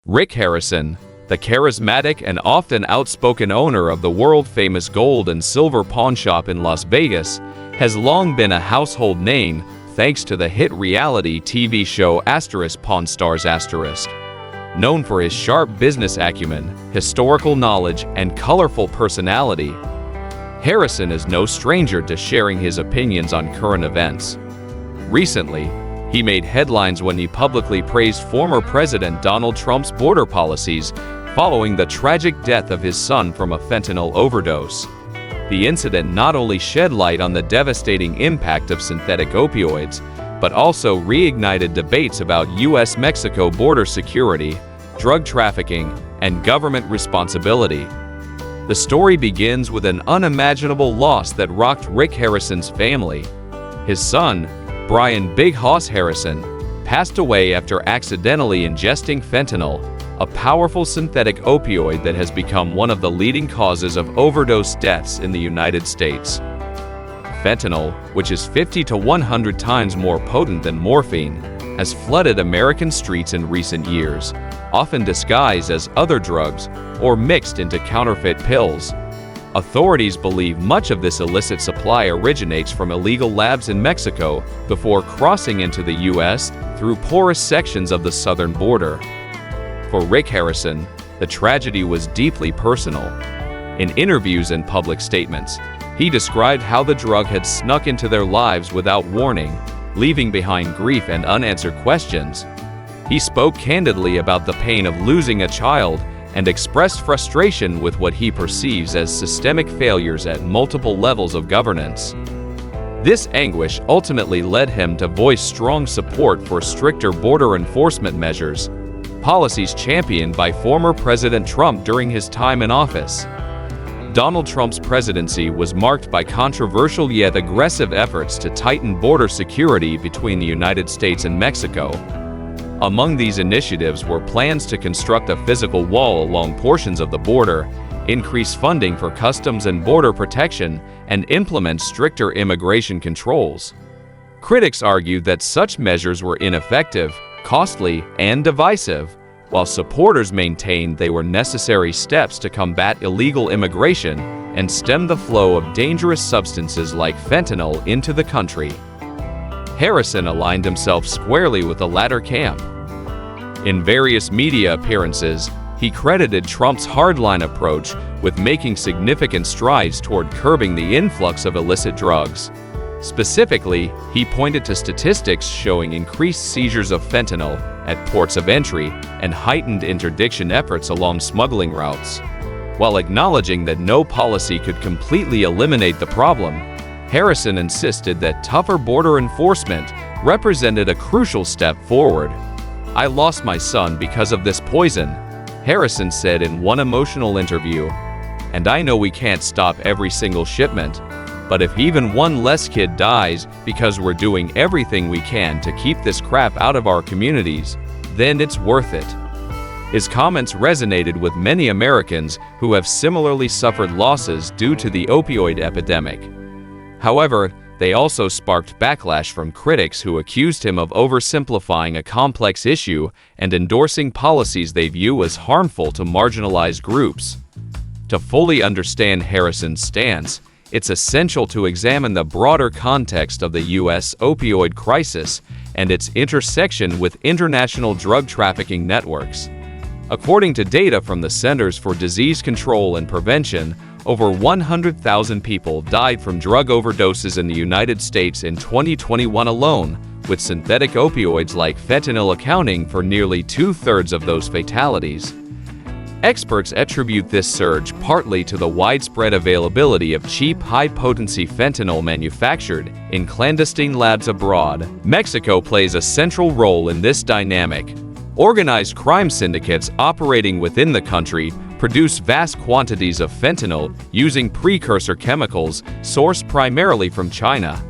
Rick Harrison, the charismatic and often outspoken owner of the world-famous gold and silver pawn shop in Las Vegas, has long been a household name thanks to the hit reality TV show Pawn Stars*. Known for his sharp business acumen, historical knowledge, and colorful personality, Harrison is no stranger to sharing his opinions on current events. Recently, he made headlines when he publicly praised former President Donald Trump's border policies following the tragic death of his son from a fentanyl overdose. The incident not only shed light on the devastating impact of synthetic opioids, but also reignited debates about U.S.-Mexico border security, drug trafficking, and government responsibility. The story begins with an unimaginable loss that rocked Rick Harrison's family. His son, Brian Big Hoss Harrison, passed away after accidentally ingesting fentanyl, a powerful synthetic opioid that has become one of the leading causes of overdose deaths in the United States. Fentanyl, which is 50 to 100 times more potent than morphine, has flooded American streets in recent years, often disguised as other drugs or mixed into counterfeit pills. Authorities believe much of this illicit supply originates from illegal labs in Mexico before crossing into the U.S. through porous sections of the southern border. For Rick Harrison, the tragedy was deeply personal. In interviews and public statements, he described how the drug had snuck into their lives without warning, leaving behind grief and unanswered questions. He spoke candidly about the pain of losing a child and expressed frustration with what he perceives as systemic failures at multiple levels of governance. This anguish ultimately led him to voice strong support for stricter border enforcement measures, policies championed by former President Trump during his time in office. Donald Trump's presidency was marked by controversial yet aggressive efforts to tighten border security between the United States and Mexico. Among these initiatives were plans to construct a physical wall along portions of the border, increase funding for customs and border protection, and implement stricter immigration controls. Critics argued that such measures were ineffective, costly, and divisive, while supporters maintained they were necessary steps to combat illegal immigration and stem the flow of dangerous substances like fentanyl into the country. Harrison aligned himself squarely with the latter camp. In various media appearances, he credited Trump's hardline approach with making significant strides toward curbing the influx of illicit drugs. Specifically, he pointed to statistics showing increased seizures of fentanyl at ports of entry and heightened interdiction efforts along smuggling routes. While acknowledging that no policy could completely eliminate the problem, Harrison insisted that tougher border enforcement represented a crucial step forward. "I lost my son because of this poison," Harrison said in one emotional interview, "and I know we can't stop every single shipment, but if even one less kid dies because we're doing everything we can to keep this crap out of our communities, then it's worth it." His comments resonated with many Americans who have similarly suffered losses due to the opioid epidemic. However, they also sparked backlash from critics who accused him of oversimplifying a complex issue and endorsing policies they view as harmful to marginalized groups. To fully understand Harrison's stance, it's essential to examine the broader context of the U.S. opioid crisis and its intersection with international drug trafficking networks. According to data from the Centers for Disease Control and Prevention, over 100,000 people died from drug overdoses in the United States in 2021 alone, with synthetic opioids like fentanyl accounting for nearly two-thirds of those fatalities. Experts attribute this surge partly to the widespread availability of cheap, high-potency fentanyl manufactured in clandestine labs abroad. Mexico plays a central role in this dynamic. Organized crime syndicates operating within the country produce vast quantities of fentanyl using precursor chemicals sourced primarily from China.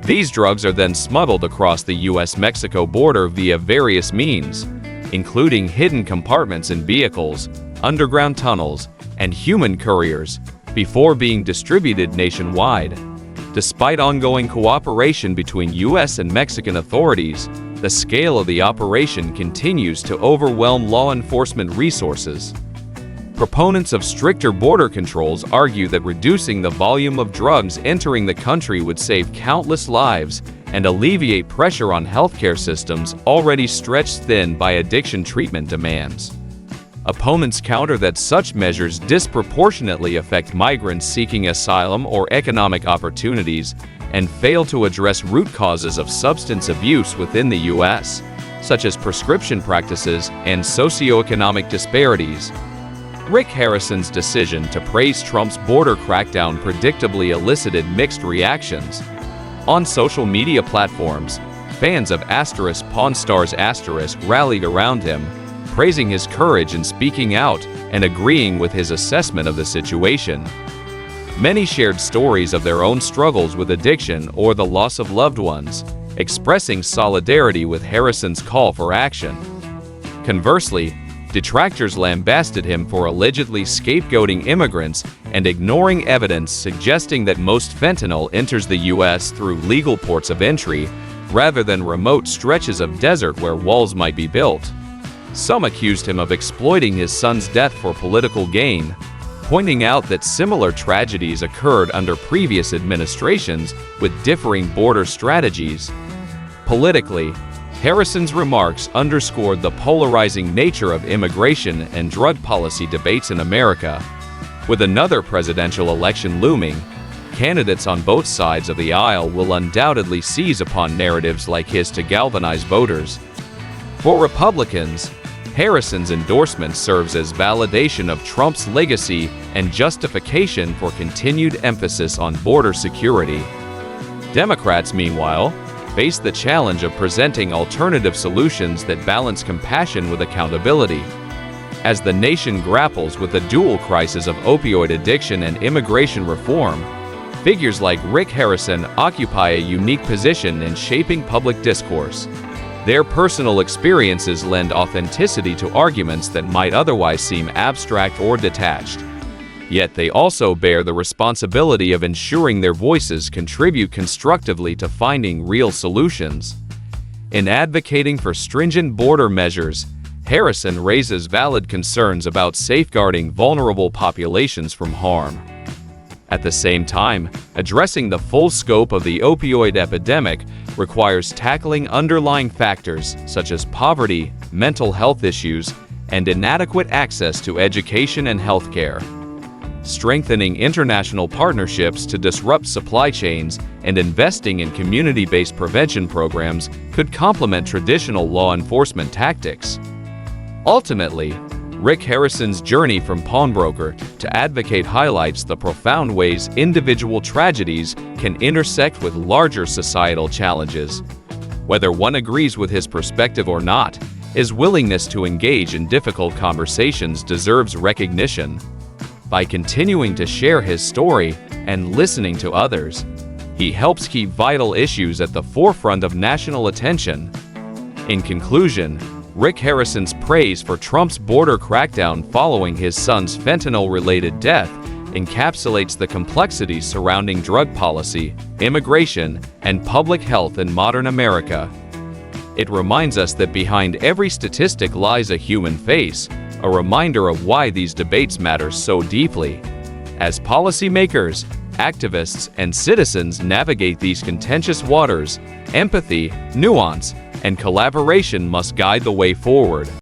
These drugs are then smuggled across the U.S.-Mexico border via various means, including hidden compartments in vehicles, underground tunnels, and human couriers, before being distributed nationwide. Despite ongoing cooperation between U.S. and Mexican authorities, the scale of the operation continues to overwhelm law enforcement resources. Proponents of stricter border controls argue that reducing the volume of drugs entering the country would save countless lives and alleviate pressure on healthcare systems already stretched thin by addiction treatment demands. Opponents counter that such measures disproportionately affect migrants seeking asylum or economic opportunities and fail to address root causes of substance abuse within the U.S., such as prescription practices and socioeconomic disparities. Rick Harrison's decision to praise Trump's border crackdown predictably elicited mixed reactions. On social media platforms, fans of Pawn Stars rallied around him, praising his courage in speaking out and agreeing with his assessment of the situation. Many shared stories of their own struggles with addiction or the loss of loved ones, expressing solidarity with Harrison's call for action. Conversely, detractors lambasted him for allegedly scapegoating immigrants and ignoring evidence suggesting that most fentanyl enters the U.S. through legal ports of entry rather than remote stretches of desert where walls might be built. Some accused him of exploiting his son's death for political gain, pointing out that similar tragedies occurred under previous administrations with differing border strategies. Politically, Harrison's remarks underscored the polarizing nature of immigration and drug policy debates in America. With another presidential election looming, candidates on both sides of the aisle will undoubtedly seize upon narratives like his to galvanize voters. For Republicans, Harrison's endorsement serves as validation of Trump's legacy and justification for continued emphasis on border security. Democrats, meanwhile, face the challenge of presenting alternative solutions that balance compassion with accountability. As the nation grapples with the dual crisis of opioid addiction and immigration reform, figures like Rick Harrison occupy a unique position in shaping public discourse. Their personal experiences lend authenticity to arguments that might otherwise seem abstract or detached. Yet they also bear the responsibility of ensuring their voices contribute constructively to finding real solutions. In advocating for stringent border measures, Harrison raises valid concerns about safeguarding vulnerable populations from harm. At the same time, addressing the full scope of the opioid epidemic requires tackling underlying factors such as poverty, mental health issues, and inadequate access to education and healthcare. Strengthening international partnerships to disrupt supply chains and investing in community-based prevention programs could complement traditional law enforcement tactics. Ultimately, Rick Harrison's journey from pawnbroker to advocate highlights the profound ways individual tragedies can intersect with larger societal challenges. Whether one agrees with his perspective or not, his willingness to engage in difficult conversations deserves recognition. By continuing to share his story and listening to others, he helps keep vital issues at the forefront of national attention. In conclusion, Rick Harrison's praise for Trump's border crackdown following his son's fentanyl-related death encapsulates the complexities surrounding drug policy, immigration, and public health in modern America. It reminds us that behind every statistic lies a human face, a reminder of why these debates matter so deeply. As policymakers, activists, and citizens navigate these contentious waters, empathy, nuance, and collaboration must guide the way forward.